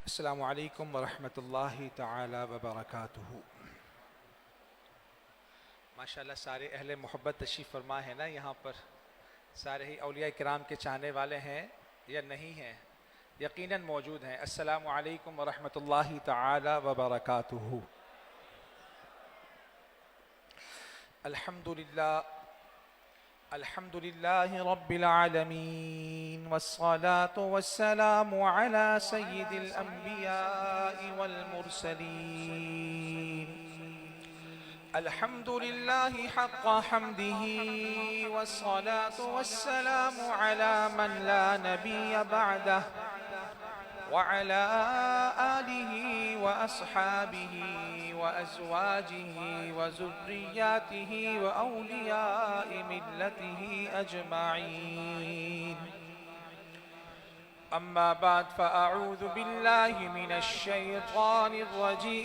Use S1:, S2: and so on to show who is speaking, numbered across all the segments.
S1: السلام علیکم ورحمۃ اللہ تعالی وبرکاتہ۔ ماشاءاللہ سارے اہل محبت تشریف فرما ہے نا یہاں پر، سارے ہی اولیاء کرام کے چاہنے والے ہیں یا نہیں ہیں؟ یقیناً موجود ہیں۔ السلام علیکم ورحمۃ اللہ تعالی وبرکاتہ۔ الحمد للہ رب العالمین والصلاة والسلام على سید الانبیاء والمرسلین۔ الحمد للہ حق حمده والصلاة والسلام على من لا نبی بعده وعلى آله وأصحابه وأزواجه وذرياته وأولياء ملته أجمعين. أما بعد فأعوذ بالله من الشيطان الرجيم.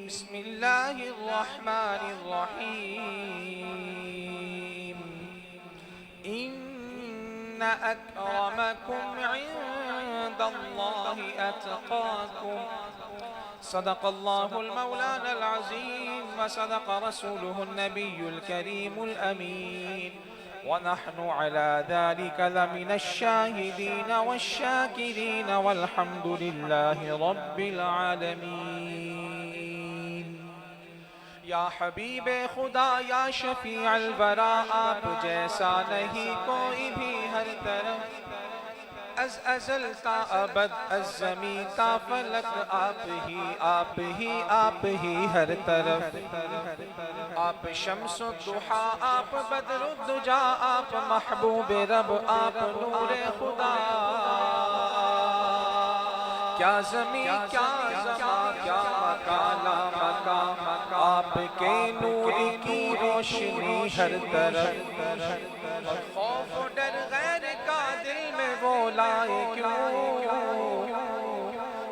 S1: بسم الله الرحمن الرحيم. إن أكرمكم عند الله أتقاكم. صدق الله المولانا العظيم وصدق رسوله النبي الكريم الأمين، ونحن على ذلك لمن الشاهدين والشاكرين والحمد لله رب العالمين. یا حبیب خدا یا شفیع الورا، آپ جیسا نہیں کوئی بھی ہر طرف، از ازل تا ابد از زمین تا فلک، آپ ہی ہر طرف۔ آپ شمس الضحا، آپ بدر الدجا، آپ محبوب رب، آپ نور خدا۔ کیا زمین کیا زمان کیا مکان لا مکان، آپ کے نور کی روشنی ہر طرف۔ اور خوف و ڈر غیر کا دل میں وہ لائے کیوں،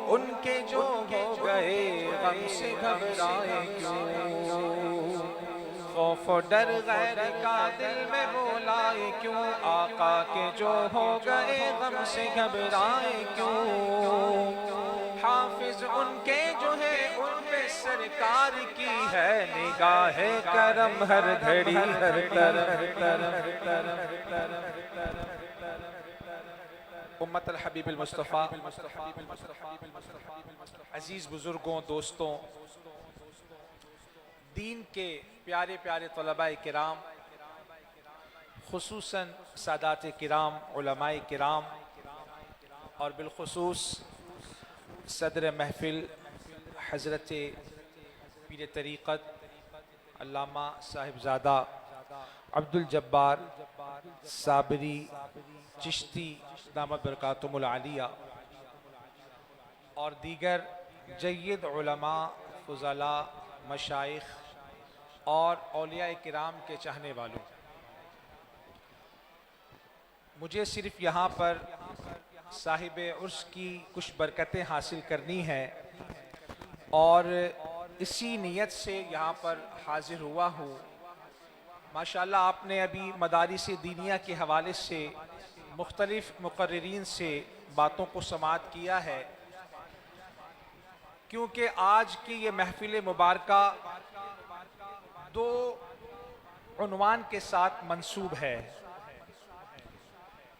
S1: ان کے جو ہو گئے غم سے گھبرائے کیوں۔ خوف و ڈر غیر کا دل میں وہ لائے کیوں، آقا کے جو ہو گئے غم سے گھبرائے کیوں۔ حافظ ان کے جو ہے ان پہ سرکار کی ہے نگاہ کرم، ہر گھڑی ہر طرف۔ امت الحبیب المصطفیٰ، عزیز بزرگوں، دوستوں، دین کے پیارے پیارے طلباء کرام، خصوصاً سادات کرام، علماء کرام، اور بالخصوص صدر محفل حضرت پیر طریقت علامہ صاحبزادہ عبدالجبار صابری چشتی دامت برکاتہم العالیہ، اور دیگر جید علماء، فضلاء، مشائخ اور اولیاء کرام کے چاہنے والوں، مجھے صرف یہاں پر صاحب عرس کی کچھ برکتیں حاصل کرنی ہیں، اور اسی نیت سے یہاں پر حاضر ہوا ہوں۔ ماشاءاللہ آپ نے ابھی مدارس دینیہ کے حوالے سے مختلف مقررین سے باتوں کو سماعت کیا ہے، کیونکہ آج کی یہ محفل مبارکہ دو عنوان کے ساتھ منسوب ہے،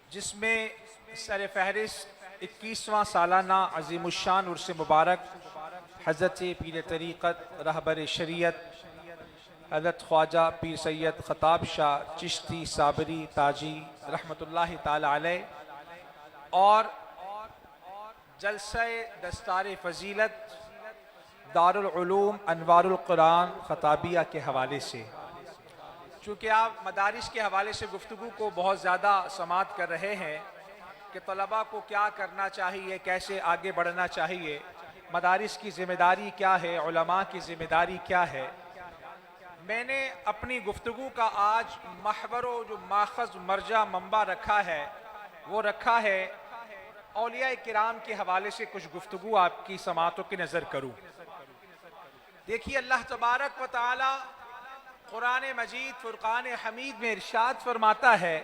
S1: جس میں سر فہرست 21واں سالانہ عظیم الشان عرس مبارک حضرت پیر طریقت رہبر شریعت حضرت خواجہ پیر سید خطاب شاہ چشتی صابری تاجی رحمۃ اللہ تعالی علیہ، اور جلسہ دستار فضیلت دارالعلوم انوار القرآن خطابیہ کے حوالے سے۔ چونکہ آپ مدارس کے حوالے سے گفتگو کو بہت زیادہ سماعت کر رہے ہیں کہ طلباء کو کیا کرنا چاہیے، کیسے آگے بڑھنا چاہیے، مدارس کی ذمہ داری کیا ہے، علماء کی ذمہ داری کیا ہے۔ میں نے اپنی گفتگو کا آج محور و جو ماخذ مرجع منبع رکھا ہے، وہ رکھا ہے اولیاء کرام کے حوالے سے کچھ گفتگو آپ کی سماعتوں کی نظر کروں۔ دیکھیے اللہ تبارک و تعالی قرآن مجید فرقان حمید میں ارشاد فرماتا ہے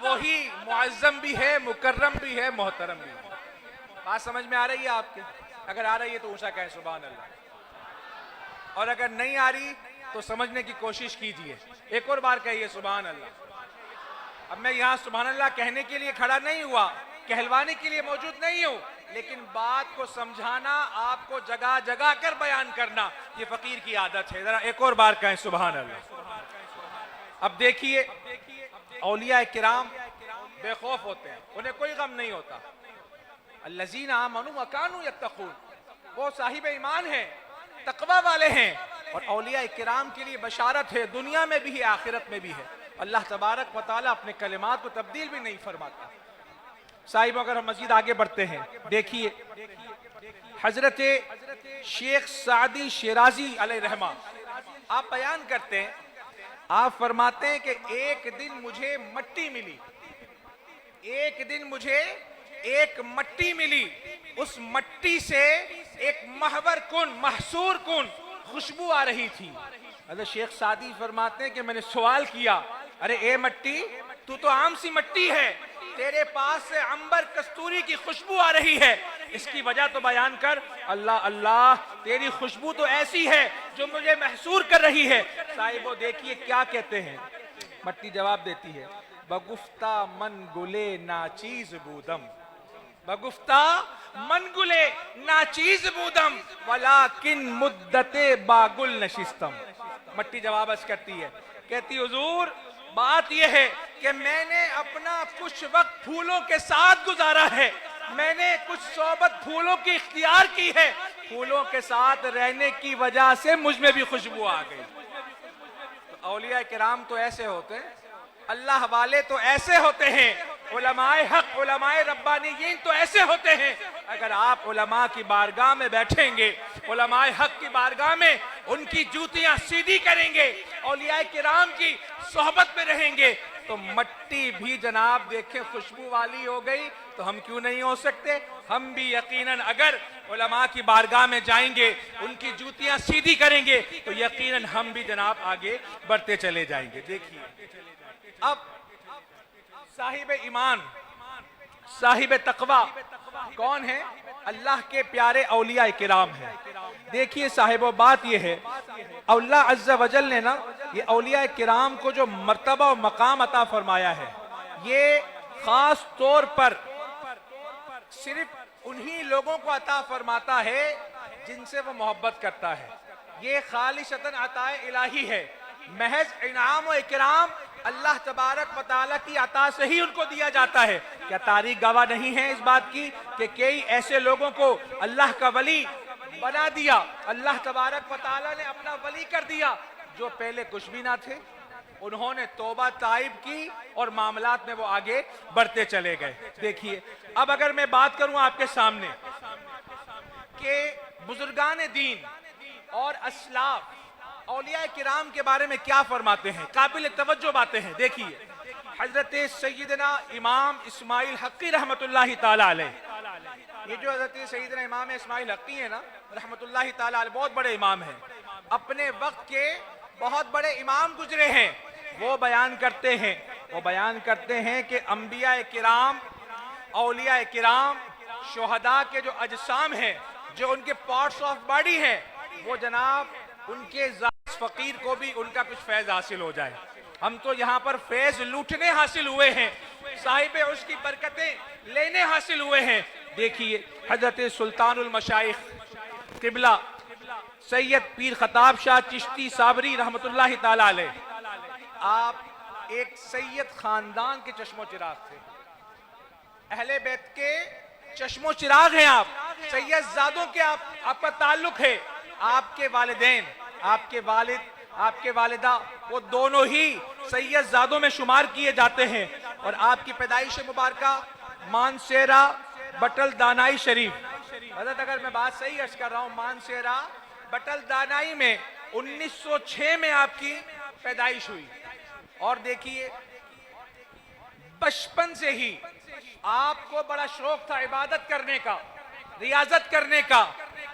S1: وہی معظم بھی ہے، مکرم بھی ہے، محترم بھی ہے۔ بات سمجھ میں آ رہی ہے آپ کے؟ اگر آ رہی ہے تو اونچا کہیں سبحان اللہ، اور اگر نہیں آ رہی تو سمجھنے کی کوشش کیجئے، ایک اور بار کہیے سبحان اللہ۔ اب میں یہاں سبحان اللہ کہنے کے لیے کھڑا نہیں ہوا، کہلوانے کے لیے موجود نہیں ہوں، لیکن بات کو سمجھانا، آپ کو جگہ جگہ کر بیان کرنا، یہ فقیر کی عادت ہے۔ ذرا ایک اور بار کہیں سبحان اللہ۔ اب دیکھیے، اولیاء کرام بے خوف ہوتے ہیں، انہیں کوئی غم نہیں ہوتا۔ الذین آمنوا وکانوا یتقون، وہ صاحب ایمان ہیں، تقوی والے ہیں، اور اولیاء کرام کے لیے بشارت ہے، دنیا میں بھی ہے، آخرت میں بھی ہے۔ اللہ تبارک و تعالیٰ اپنے کلمات کو تبدیل بھی نہیں فرماتا۔ صاحب اگر ہم مزید آگے بڑھتے ہیں، دیکھیے حضرت شیخ سعدی شیرازی علیہ رحمہ آپ بیان کرتے ہیں، آپ فرماتے ہیں کہ ایک دن مجھے مٹی ملی، ایک دن مجھے ایک مٹی ملی، اس مٹی سے ایک محور کن، محصور کن خوشبو آ رہی تھی۔ حضرت شیخ سعدی فرماتے ہیں کہ میں نے سوال کیا، ارے اے مٹی، تو عام سی مٹی ہے، تیرے پاس سے عنبر کستوری کی خوشبو آ رہی ہے، اس کی وجہ تو بیان کر۔ اللہ اللہ، تیری خوشبو تو ایسی ہے جو مجھے محصور کر رہی ہے۔ صاحبو دیکھیے کیا کہتے ہیں، مٹی جواب دیتی ہے، بگفتہ من گلے ناچیز بودم، بگفتہ من گلے ناچیز بودم ولیکن مدت باگل نشستم۔ مٹی جواب اس کرتی ہے، کہتی حضور بات یہ ہے کہ میں نے اپنا کچھ وقت پھولوں کے ساتھ گزارا ہے، میں نے کچھ صحبت پھولوں کی اختیار کی ہے، پھولوں کے ساتھ رہنے کی وجہ سے مجھ میں بھی خوشبو آ گئی۔ تو اولیاء کرام تو ایسے ہوتے ہیں، اللہ والے تو ایسے ہوتے ہیں، علماء حق، علماء ربانیین تو ایسے ہوتے ہیں۔ اگر آپ علماء کی بارگاہ میں بیٹھیں گے، علماء حق کی بارگاہ میں ان کی جوتیاں سیدھی کریں گے، اولیاء کرام کی صحبت میں رہیں گے، تو مٹی بھی جناب دیکھیں خوشبو والی ہو گئی، تو ہم کیوں نہیں ہو سکتے؟ ہم بھی یقیناً اگر علماء کی بارگاہ میں جائیں گے، ان کی جوتیاں سیدھی کریں گے، تو یقیناً ہم بھی جناب آگے بڑھتے چلے جائیں گے۔ دیکھیے اب صاحب ایمان، صاحب تقوی کون ہے؟ اللہ کے پیارے اولیاء کرام ہیں۔ دیکھیے صاحب بات یہ ہے، اللہ عز و جل نے نا یہ اولیاء کرام کو جو مرتبہ و مقام عطا فرمایا ہے، یہ خاص طور پر صرف انہی لوگوں کو عطا فرماتا ہے جن سے وہ محبت کرتا ہے۔ یہ خالصتاً عطا الہی ہے، محض انعام و اکرام اللہ تبارک و تعالیٰ کی عطا سے ہی ان کو دیا جاتا ہے۔ کیا تاریخ گواہ نہیں ہے اس بات کی کہ کئی ایسے لوگوں کو اللہ کا ولی بنا دیا، اللہ تبارک و تعالیٰ نے اپنا ولی کر دیا، جو پہلے کچھ بھی نہ تھے، انہوں نے توبہ تائب کی اور معاملات میں وہ آگے بڑھتے چلے گئے۔ دیکھیے اب اگر میں بات کروں آپ کے سامنے کہ بزرگان دین اور اسلاف اولیاء کرام کے بارے میں کیا فرماتے ہیں، قابل توجہ باتیں ہیں۔ دیکھیے حضرت سیدنا امام اسماعیل حقی رحمت اللہ تعالیٰ علیہ، یہ جو حضرت سیدنا امام اسماعیل حقی ہیں نا رحمت اللہ تعالیٰ علیہ، بہت بڑے امام ہیں، اپنے وقت کے بہت بڑے امام گزرے ہیں۔ وہ بیان کرتے ہیں کہ انبیاء کرام، اولیاء کرام، شہداء کے جو اجسام ہیں، جو ان کے پارٹس آف باڈی ہیں، وہ جناب ان کے ذات فقیر کو بھی ان کا کچھ فیض حاصل ہو جائے۔ ہم تو یہاں پر فیض لوٹنے حاصل ہوئے ہیں، صاحب اس کی برکتیں لینے حاصل ہوئے ہیں۔ دیکھیے حضرت سلطان المشائخ قبلہ سید پیر خطاب شاہ چشتی صابری رحمت اللہ تعالیٰ علیہ، آپ ایک سید خاندان کے چشم و چراغ تھے، اہل بیت کے چشم و چراغ ہیں آپ، سید زادوں کے آپ کا تعلق ہے۔ آپ کے والدین، آپ کے والد، آپ کے والدہ، وہ دونوں ہی سید زادوں میں شمار کیے جاتے ہیں، اور آپ کی پیدائش مبارکہ مانسیرہ بٹل دانائی شریف، حضرت اگر میں بات صحیح عرض کر رہا ہوں، مانسیرہ بٹل دانائی میں 1906 میں آپ کی پیدائش ہوئی۔ اور دیکھیے بچپن سے ہی آپ کو بڑا شوق تھا عبادت کرنے کا، ریاضت کرنے کا،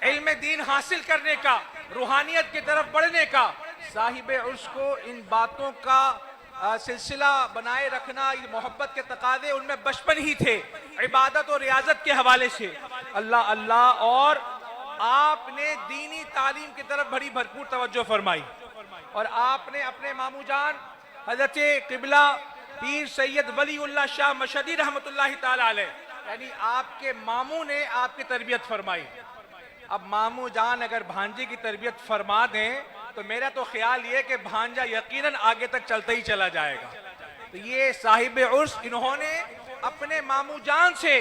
S1: علم دین حاصل کرنے کا، روحانیت کی طرف بڑھنے کا۔ صاحب عرش کو ان باتوں کا سلسلہ بنائے رکھنا، یہ محبت کے تقاضے ان میں بچپن ہی تھے، عبادت اور ریاضت کے حوالے سے اللہ اللہ، اور آپ نے دینی تعلیم کی طرف بڑی بھرپور توجہ فرمائی، اور آپ نے اپنے ماموں جان حضرت قبلہ پیر سید ولی اللہ شاہ مشہدی رحمۃ اللہ تعالی علیہ، یعنی آپ کے ماموں نے آپ کی تربیت فرمائی۔ اب ماموں جان اگر بھانجے کی تربیت فرما دیں تو میرا تو خیال یہ کہ بھانجا یقیناً آگے تک چلتا ہی چلا جائے گا۔ تو یہ صاحب عرس، انہوں نے اپنے ماموں جان سے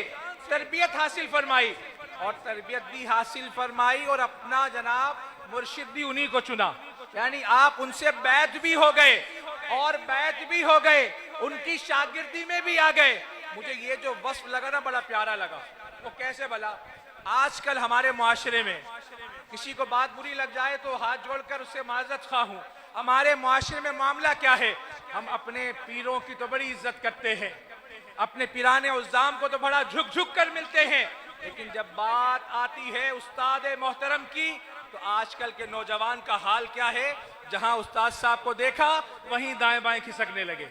S1: تربیت حاصل فرمائی، اور تربیت بھی حاصل فرمائی اور اپنا جناب مرشد بھی انہی کو چنا، یعنی آپ ان سے بیعت بھی ہو گئے، اور بیعت بھی ہو گئے، ان کی شاگردی میں بھی آ گئے۔ مجھے یہ جو وصف لگا نا بڑا پیارا لگا، وہ کیسے بھلا؟ آج کل ہمارے معاشرے میں کسی کو بات بری لگ جائے تو ہاتھ جوڑ کر اس سے معذرت خواہ ہوں۔ ہمارے معاشرے میں معاملہ کیا ہے؟ ہم اپنے پیروں کی تو بڑی عزت کرتے ہیں، اپنے پیران عظام کو تو بڑا جھک جھک کر ملتے ہیں، لیکن جب بات آتی ہے استاد محترم کی تو آج کل کے نوجوان کا حال کیا ہے؟ جہاں استاد صاحب کو دیکھا وہیں دائیں بائیں کھسکنے لگے۔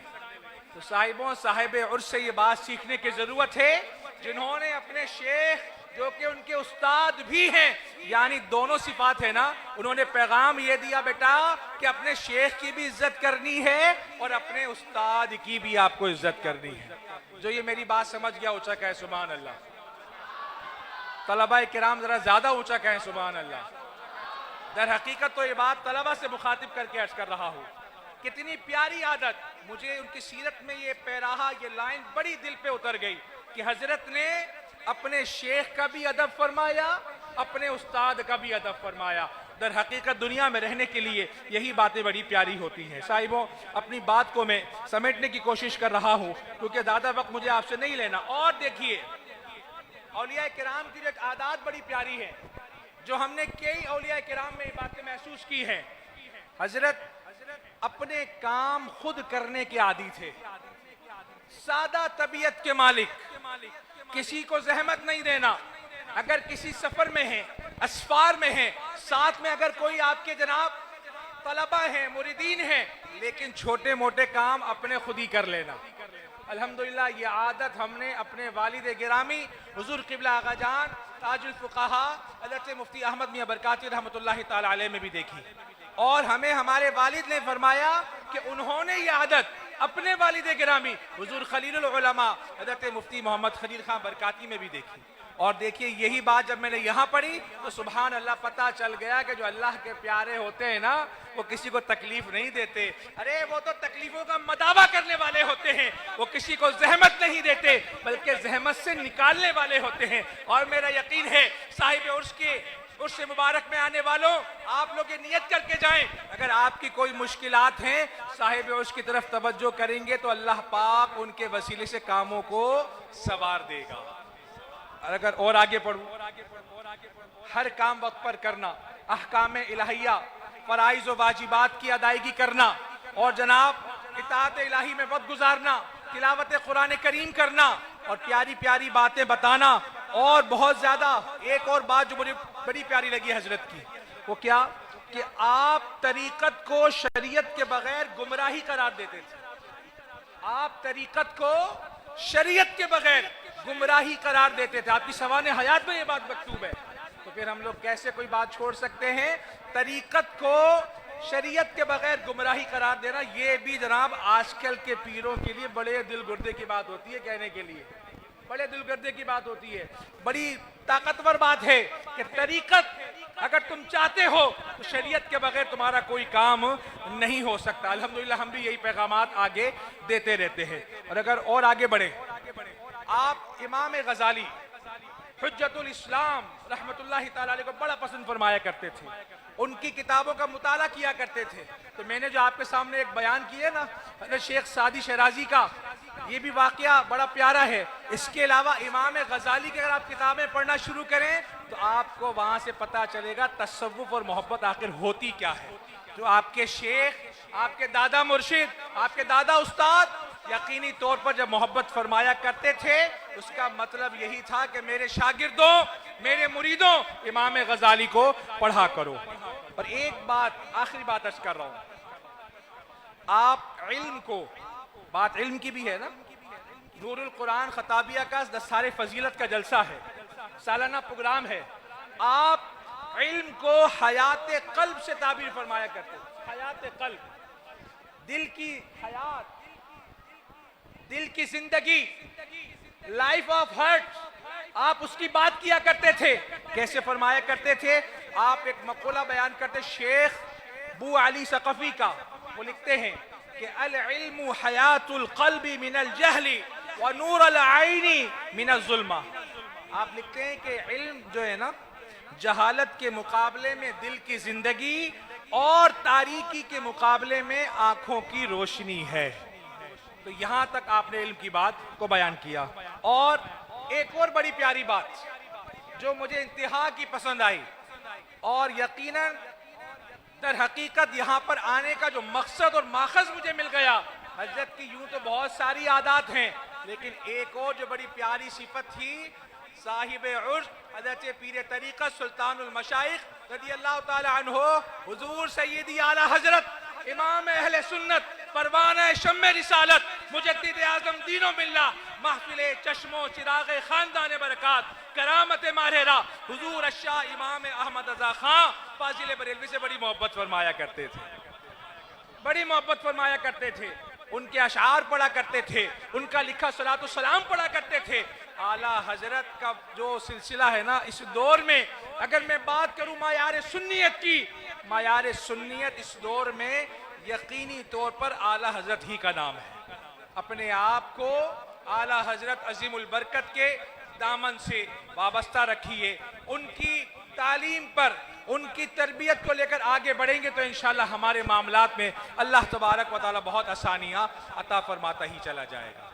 S1: تو صاحبوں، صاحب عرس سے یہ بات سیکھنے کی ضرورت ہے، جنہوں نے اپنے شیخ جو کہ ان کے استاد بھی ہیں، یعنی دونوں صفات ہے نا، انہوں نے پیغام یہ دیا بیٹا کہ اپنے شیخ کی بھی عزت کرنی ہے اور اپنے استاد کی بھی آپ کو عزت کرنی ہے۔ جو یہ میری بات سمجھ گیا اونچا کہے سبحان اللہ۔ طلبہ کرام ذرا زیادہ اونچا کہیں سبحان اللہ۔ در حقیقت تو یہ بات طلبہ سے مخاطب کر کے عرض کر رہا ہوں۔ کتنی پیاری عادت، مجھے ان کی سیرت میں یہ پیراہا، یہ لائن بڑی دل پہ اتر گئی کہ حضرت نے اپنے شیخ کا بھی ادب فرمایا، اپنے استاد کا بھی ادب فرمایا۔ در حقیقت دنیا میں رہنے کے لیے یہی باتیں بڑی پیاری ہوتی ہیں۔ صاحبوں، اپنی بات کو میں سمیٹنے کی کوشش کر رہا ہوں کیونکہ زیادہ وقت مجھے آپ سے نہیں لینا۔ اور دیکھیے، اولیاء کرام کی جو ایک عادات بڑی پیاری ہے، جو ہم نے کئی اولیاء کرام میں یہ باتیں محسوس کی ہیں۔ حضرت اپنے کام خود کرنے کے عادی تھے، سادہ طبیعت کے مالک، کسی کو زحمت نہیں دینا۔ اگر کسی سفر میں ہیں، اسفار میں ہیں، ساتھ میں اگر کوئی آپ کے جناب طلبہ ہیں، مریدین ہیں، لیکن چھوٹے موٹے کام اپنے خود ہی کر لینا۔ الحمدللہ یہ عادت ہم نے اپنے والد گرامی حضور قبلہ آقا جان تاج الفقہا حضرت مفتی احمد میاں برکاتی رحمۃ اللہ تعالی علیہ میں بھی دیکھی، اور ہمیں ہمارے والد نے فرمایا کہ انہوں نے یہ عادت اپنے والد گرامی حضور خلیل العلماء حضرت مفتی محمد خلیل خان برکاتی میں بھی دیکھی۔ اور دیکھیے یہی بات جب میں نے یہاں پڑھی تو سبحان اللہ پتہ چل گیا کہ جو اللہ کے پیارے ہوتے ہیں نا وہ کسی کو تکلیف نہیں دیتے۔ ارے وہ تو تکلیفوں کا مداوع کرنے والے ہوتے ہیں، وہ کسی کو زحمت نہیں دیتے بلکہ زحمت سے نکالنے والے ہوتے ہیں۔ اور میرا یقین ہے صاحب عرس کے عرس مبارک میں آنے والوں، آپ لوگ یہ نیت کر کے جائیں، اگر آپ کی کوئی مشکلات ہیں صاحب عرس کی طرف توجہ کریں گے تو اللہ پاک ان کے وسیلے سے کاموں کو سنوار دے گا۔ اگر اور آگے پڑھوں، ہر کام وقت پر کرنا، احکام الہیہ فرائض و واجبات کی ادائیگی کرنا، اور جناب اطاعت الہی میں وقت گزارنا، تلاوت قرآن کریم کرنا، اور پیاری پیاری باتیں بتانا، اور بہت زیادہ ایک اور بات جو مجھے بڑی پیاری لگی حضرت کی، وہ کیا کہ آپ طریقت کو شریعت کے بغیر گمراہی قرار دیتے تھے۔ آپ طریقت کو شریعت کے بغیر گمراہی قرار دیتے تھے، آپ کی سوانح حیات میں یہ بات مکتوب ہے۔ تو پھر ہم لوگ کیسے کوئی بات چھوڑ سکتے ہیں؟ طریقت کو شریعت کے بغیر گمراہی قرار دینا، یہ بھی جناب آج کل کے پیروں کے لیے بڑے دل گردے کی بات ہوتی ہے کہنے کے لیے، بڑے دل گردے کی بات ہوتی ہے، بڑی طاقتور بات ہے کہ طریقت اگر تم چاہتے ہو تو شریعت کے بغیر تمہارا کوئی کام نہیں ہو سکتا۔ الحمدللہ ہم بھی یہی پیغامات آگے دیتے رہتے ہیں۔ اور اگر اور آگے بڑھیں، آپ امام غزالی حجت الاسلام رحمت اللہ تعالی علیہ کو بڑا پسند فرمایا کرتے تھے، ان کی کتابوں کا مطالعہ کیا کرتے تھے۔ تو میں نے جو آپ کے سامنے ایک بیان کیا نا حضرت شیخ سعدی شیرازی کا، یہ بھی واقعہ بڑا پیارا ہے۔ اس کے علاوہ امام غزالی کی اگر آپ کتابیں پڑھنا شروع کریں تو آپ کو وہاں سے پتہ چلے گا تصوف اور محبت آخر ہوتی کیا ہے۔ جو آپ کے شیخ، آپ کے دادا مرشد، آپ کے دادا استاد یقینی طور پر جب محبت فرمایا کرتے تھے، اس کا مطلب یہی تھا کہ میرے شاگردوں، میرے مریدوں امام غزالی کو پڑھا کرو۔ اور ایک بات، آخری بات عرض کر رہا ہوں، آپ علم کو، بات علم کی بھی ہے نا، نور القرآن خطابیہ کا دستار فضیلت کا جلسہ ہے، سالانہ پروگرام ہے، آپ علم کو حیات قلب سے تعبیر فرمایا کرتے ہیں۔ حیات قلب، دل کی حیات، دل کی زندگی، لائف آف ہارٹ، آپ اس کی بات کیا کرتے تھے۔ کیسے فرمایا کرتے تھے؟ آپ ایک مقولہ بیان کرتے شیخ بو علی ثقفی کا، وہ لکھتے ہیں کہ العلم حیات القلب من الجہل ونور العین من الظلمہ۔ آپ لکھتے ہیں کہ علم جو ہے نا، جہالت کے مقابلے میں دل کی زندگی اور تاریکی کے مقابلے میں آنکھوں کی روشنی ہے۔ تو یہاں تک آپ نے علم کی بات کو بیان کیا۔ اور ایک اور بڑی پیاری بات جو مجھے انتہا کی پسند آئی، اور یقیناً در حقیقت یہاں پر آنے کا جو مقصد اور ماخذ مجھے مل گیا، حضرت کی یوں تو بہت ساری عادات ہیں، لیکن ایک اور جو بڑی پیاری صفت تھی، صاحب عرش حضرت پیر طریقت سلطان المشائخ رضی اللہ تعالی عنہ حضور سیدی اعلیٰ حضرت امام اہل سنت پروانہ شمع رسالت مجدد اعظم دین و ملہ محفل چشم و چراغ خاندان برکات کرامت ماہرہ حضور الشاہ امام احمد رضا خان فاضل بریلوی سے بڑی محبت فرمایا کرتے تھے، بڑی محبت فرمایا کرتے تھے، ان کے اشعار پڑھا کرتے تھے، ان کا لکھا صلاۃ السلام پڑھا کرتے تھے۔ اعلیٰ حضرت کا جو سلسلہ ہے نا، اس دور میں اگر میں بات کروں معیار سنیت کی، معیار سنیت اس دور میں یقینی طور پر اعلیٰ حضرت ہی کا نام ہے۔ اپنے آپ کو اعلیٰ حضرت عظیم البرکت کے دامن سے وابستہ رکھیے، ان کی تعلیم پر، ان کی تربیت کو لے کر آگے بڑھیں گے تو انشاءاللہ ہمارے معاملات میں اللہ تبارک و تعالی بہت آسانیاں عطا فرماتا ہی چلا جائے گا۔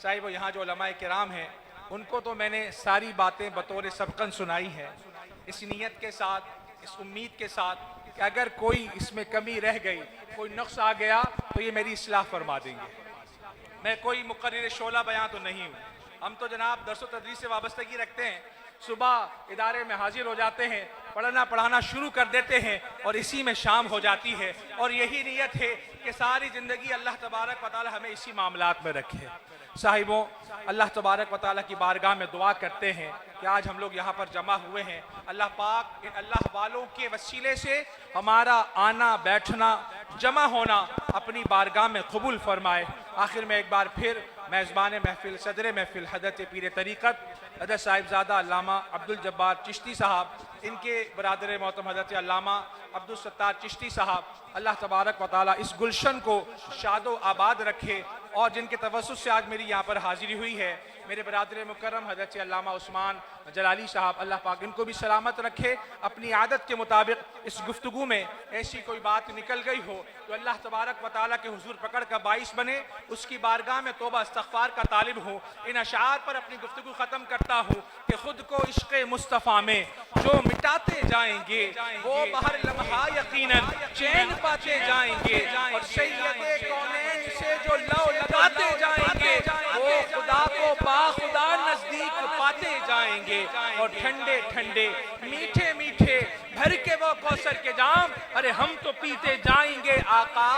S1: صاحب یہاں جو علماء کرام ہیں، ان کو تو میں نے ساری باتیں بطور سبقاً سنائی ہیں، اس نیت کے ساتھ، اس امید کے ساتھ کہ اگر کوئی اس میں کمی رہ گئی، کوئی نقص آ گیا تو یہ میری اصلاح فرما دیں گے۔ میں کوئی مقرر شعلہ بیان تو نہیں ہوں، ہم تو جناب درس و تدریس سے وابستگی رکھتے ہیں، صبح ادارے میں حاضر ہو جاتے ہیں، پڑھنا پڑھانا شروع کر دیتے ہیں اور اسی میں شام ہو جاتی ہے، اور یہی نیت ہے کہ ساری زندگی اللہ تبارک و تعالی ہمیں اسی معاملات میں رکھے۔ صاحبوں، اللہ تبارک و تعالی کی بارگاہ میں دعا کرتے ہیں کہ آج ہم لوگ یہاں پر جمع ہوئے ہیں، اللہ پاک ان اللہ والوں کے وسیلے سے ہمارا آنا بیٹھنا جمع ہونا اپنی بارگاہ میں قبول فرمائے۔ آخر میں ایک بار پھر میزبان محفل، صدر محفل حضرت پیر طریقت حضرت صاحبزادہ علامہ عبدالجبار چشتی صاحب، ان کے برادر محترم حضرت علامہ عبدالستار چشتی صاحب، اللہ تبارک و تعالی اس گلشن کو شاد و آباد رکھے، اور جن کے توسط سے آج میری یہاں پر حاضری ہوئی ہے، میرے برادر مکرم حضرت علامہ عثمان جلالی صاحب، اللہ پاک ان کو بھی سلامت رکھے۔ اپنی عادت کے مطابق اس گفتگو میں ایسی کوئی بات نکل گئی ہو تو اللہ تبارک و تعالیٰ کے حضور پکڑ کا باعث بنے، اس کی بارگاہ میں توبہ استغفار کا طالب ہوں۔ ان اشعار پر اپنی گفتگو ختم کرتا ہوں کہ خود کو عشق مصطفیٰ میں جو مٹاتے جائیں گے وہ بہر لمحہ یقیناً چین پاتے جائیں گے، اور سید کونین سے جو لو لگاتے جائیں گے وہ خدا کو باخدا نزدیک پاتے جائیں گے، اور ٹھنڈے ٹھنڈے میٹھے میٹھے بھر کے وہ کوثر کے جام ارے ہم تو پیتے جائیں گے، آقا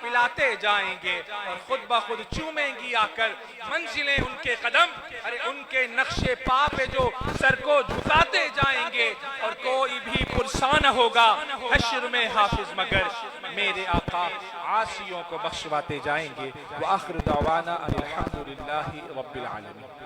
S1: پلاتے جائیں گے، اور خود بخود چومیں گی آ کر منزلیں ان کے قدم، ارے ان کے نقش پا پہ جو سر کو جھکاتے جائیں گے، اور کوئی بھی پرسان نہ ہوگا حشر میں حافظ مگر میرے آقا عاصیوں کو بخشواتے جائیں گے۔ وآخر دعوانا ان الحمدللہ رب العالمین۔